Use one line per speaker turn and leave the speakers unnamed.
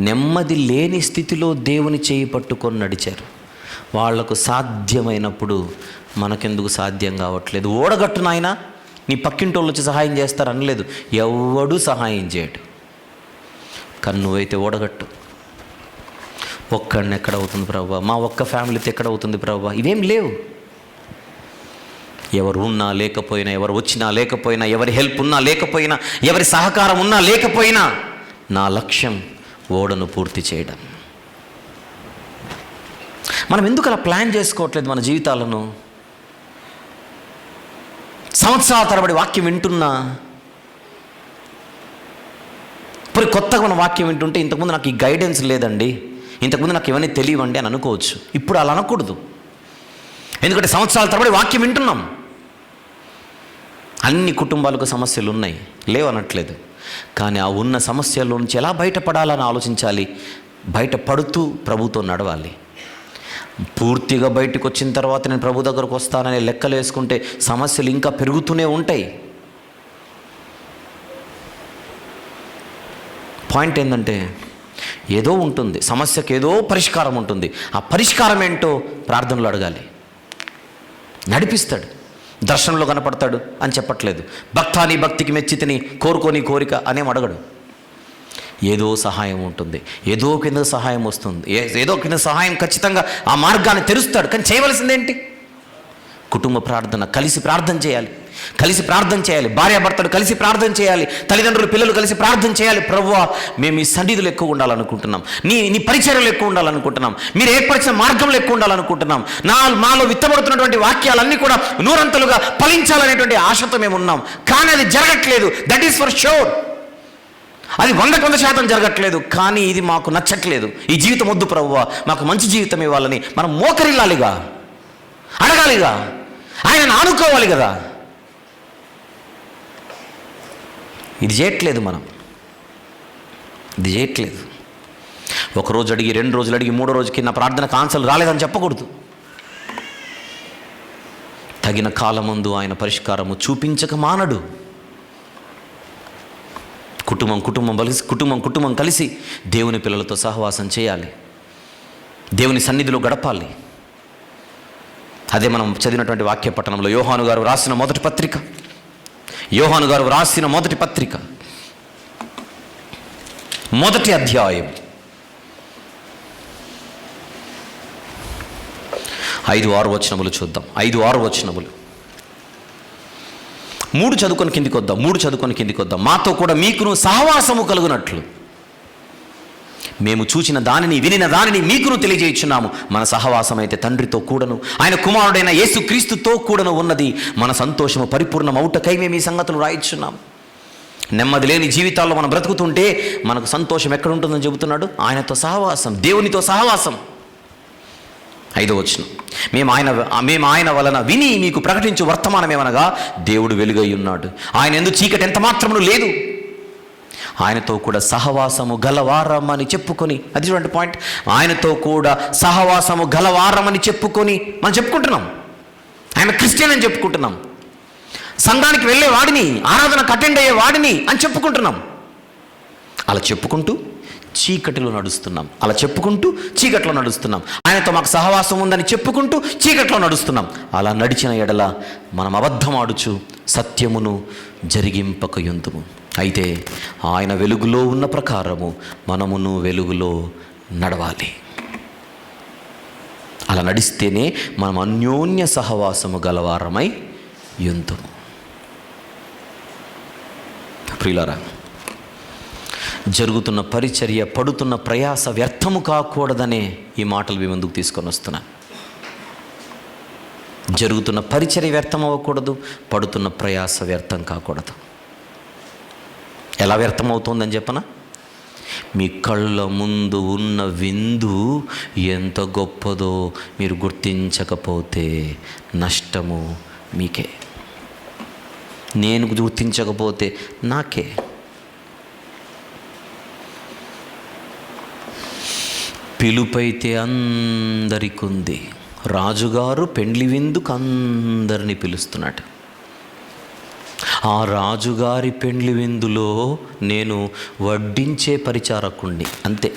నెమ్మది లేని స్థితిలో దేవుని చేయి పట్టుకొని నడిచారు. వాళ్లకు సాధ్యమైనప్పుడు మనకెందుకు సాధ్యం కావట్లేదు? ఓడగట్టు నాయనా, నీ పక్కింటోళ్ళు వచ్చి సహాయం చేస్తారు అనలేదు. ఎవడూ సహాయం చేయడు. కానీ నువ్వైతే ఓడగట్టు. ఒక్కడిని ఎక్కడవుతుంది ప్రభువా, మా ఒక్క ఫ్యామిలీతో ఎక్కడవుతుంది ప్రభువా? ఇవేం లేవు. ఎవరు ఉన్నా లేకపోయినా, ఎవరు వచ్చినా లేకపోయినా, ఎవరి హెల్ప్ ఉన్నా లేకపోయినా, ఎవరి సహకారం ఉన్నా లేకపోయినా, నా లక్ష్యం ఓడను పూర్తి చేయడం. మనం ఎందుకు అలా ప్లాన్ చేసుకోవట్లేదు మన జీవితాలను? సంవత్సరాల తరబడి వాక్యం వింటున్నా, ఇప్పుడు కొత్తగా మన వాక్యం వింటుంటే ఇంతకుముందు నాకు ఈ గైడెన్స్ లేదండి, ఇంతకుముందు నాకు ఇవన్నీ తెలియవండి అని అనుకోవచ్చు. ఇప్పుడు అలా అనకూడదు. ఎందుకంటే సంవత్సరాల తరబడి వాక్యం వింటున్నాం. అన్ని కుటుంబాలకు సమస్యలు ఉన్నాయి, లేవనట్లేదు. కానీ ఆ ఉన్న సమస్యల నుంచి ఎలా బయటపడాలని ఆలోచించాలి. బయటపడుతూ ప్రభుతో నడవాలి. పూర్తిగా బయటకు వచ్చిన తర్వాత నేను ప్రభు దగ్గరకు వస్తానని లెక్కలు వేసుకుంటే సమస్యలు ఇంకా పెరుగుతూనే ఉంటాయి. పాయింట్ ఏంటంటే, ఏదో ఉంటుంది సమస్యకు, ఏదో పరిష్కారం ఉంటుంది. ఆ పరిష్కారం ఏంటో ప్రార్థనలో అడగాలి. నడిపిస్తాడు, దర్శనంలో కనపడతాడు అని చెప్పట్లేదు. భక్తాని భక్తికి మెచ్చితిని కోరుకోని కోరిక అనేం అడగడు. ఏదో సహాయం ఉంటుంది, ఏదో కింద సహాయం వస్తుంది, ఏదో కింద సహాయం ఖచ్చితంగా ఆ మార్గాన్ని తెరుస్తాడు. కానీ చేయవలసిందేంటి? కుటుంబ ప్రార్థన, కలిసి ప్రార్థన చేయాలి. కలిసి ప్రార్థన చేయాలి. భార్యాభర్తలు కలిసి ప్రార్థన చేయాలి. తల్లిదండ్రులు పిల్లలు కలిసి ప్రార్థన చేయాలి. ప్రభువా, మేము ఈ సన్నిధులు ఎక్కువ ఉండాలనుకుంటున్నాం, నీ పరిచర్యలు ఎక్కువ ఉండాలనుకుంటున్నాం, మీరు ఏర్పరిచిన మార్గంలో ఎక్కువ ఉండాలనుకుంటున్నాం, మాలో విత్తబడుతున్నటువంటి వాక్యాలన్నీ కూడా నూరంతలుగా ఫలించాలనేటువంటి ఆశతో మేము ఉన్నాం. కానీ అది జరగట్లేదు. That is for sure. అది 100% జరగట్లేదు. కానీ ఇది మాకు నచ్చట్లేదు. ఈ జీవితం వద్దు ప్రభువా, మాకు మంచి జీవితం ఇవ్వాలని మనం మోకరిల్లాలిగా, అడగాలిగా, ఆయనను ఆనుకోవాలి కదా. ఇది చేయట్లేదు. ఇది చేయట్లేదు. ఒకరోజు అడిగి, 2 రోజులు అడిగి, 3వ రోజుకి నా ప్రార్థనకు ఆన్సర్లు రాలేదని చెప్పకూడదు. తగిన కాలమందు ఆయన పరిష్కారము చూపించక మానడు. కుటుంబం కలిసి దేవుని పిల్లలతో సహవాసం చేయాలి. దేవుని సన్నిధిలో గడపాలి. అదే మనం చదివినటువంటి వాక్య పట్టణంలో యోహాను గారు రాసిన మొదటి పత్రిక, 1వ అధ్యాయం 5-6 వచనములు చూద్దాం. 5-6 వచనములు. 3 చదువుకొని కిందికి వద్దాం. మాతో కూడా మీకును సహవాసము కలుగునట్లు మేము చూచిన దానిని, వినిన దానిని మీకును తెలియజేయుచున్నాము. మన సహవాసం అయితే తండ్రితో కూడను, ఆయన కుమారుడైన యేసు క్రీస్తుతో కూడను ఉన్నది. మన సంతోషము పరిపూర్ణమౌటకై మేము ఈ సంగతులు రాయిచున్నాము. నెమ్మది లేని జీవితాల్లో మనం బ్రతుకుతుంటే మనకు సంతోషం ఎక్కడ ఉంటుందని చెబుతున్నాడు? ఆయనతో సహవాసం, దేవునితో సహవాసం. 5వ వచనం, మేము ఆయన వలన విని మీకు ప్రకటించు వర్తమానమేమనగా దేవుడు వెలుగై ఉన్నాడు, ఆయన యందు చీకటి ఎంత మాత్రమును లేదు, ఆయనతో కూడా సహవాసము గలవారమని చెప్పుకొని, అది చూడండి పాయింట్, ఆయనతో కూడా సహవాసము గలవారమని చెప్పుకొని మనం చెప్పుకుంటున్నాం. ఆయన క్రిస్టియన్ అని చెప్పుకుంటున్నాం. సంఘానికి వెళ్ళే వాడిని, ఆరాధనకు అటెండ్ అయ్యే వాడిని అని చెప్పుకుంటున్నాం. అలా చెప్పుకుంటూ చీకటిలో నడుస్తున్నాం. ఆయనతో మాకు సహవాసం ఉందని చెప్పుకుంటూ చీకటిలో నడుస్తున్నాం. అలా నడిచిన ఎడల మనం అబద్ధమాడుచు సత్యమును జరిగింపకయుందుము. అయితే ఆయన వెలుగులో ఉన్న ప్రకారము మనమును వెలుగులో నడవాలి. అలా నడిస్తేనే మనం అన్యోన్య సహవాసము గలవారమై యుందుము. ప్రియులారా, జరుగుతున్న పరిచర్య, పడుతున్న ప్రయాస వ్యర్థము కాకూడదనే ఈ మాటలు మీ ముందుకు తీసుకొని వస్తున్నాను. జరుగుతున్న పరిచర్య వ్యర్థం అవ్వకూడదు, పడుతున్న ప్రయాస వ్యర్థం కాకూడదు. ఎలా వ్యర్థం అవుతుందని చెప్పనా? మీ కళ్ళ ముందు ఉన్న విందు ఎంత గొప్పదో మీరు గుర్తించకపోతే నష్టము మీకే. నేను గుర్తించకపోతే నాకే. పిలుపైతే అందరికి ఉంది. రాజుగారు పెండ్లి విందుకు అందరినీ పిలుస్తున్నాడు. ఆ రాజుగారి పెండ్లి విందులో నేను వడ్డించే పరిచారకుణ్ణి, అంతే.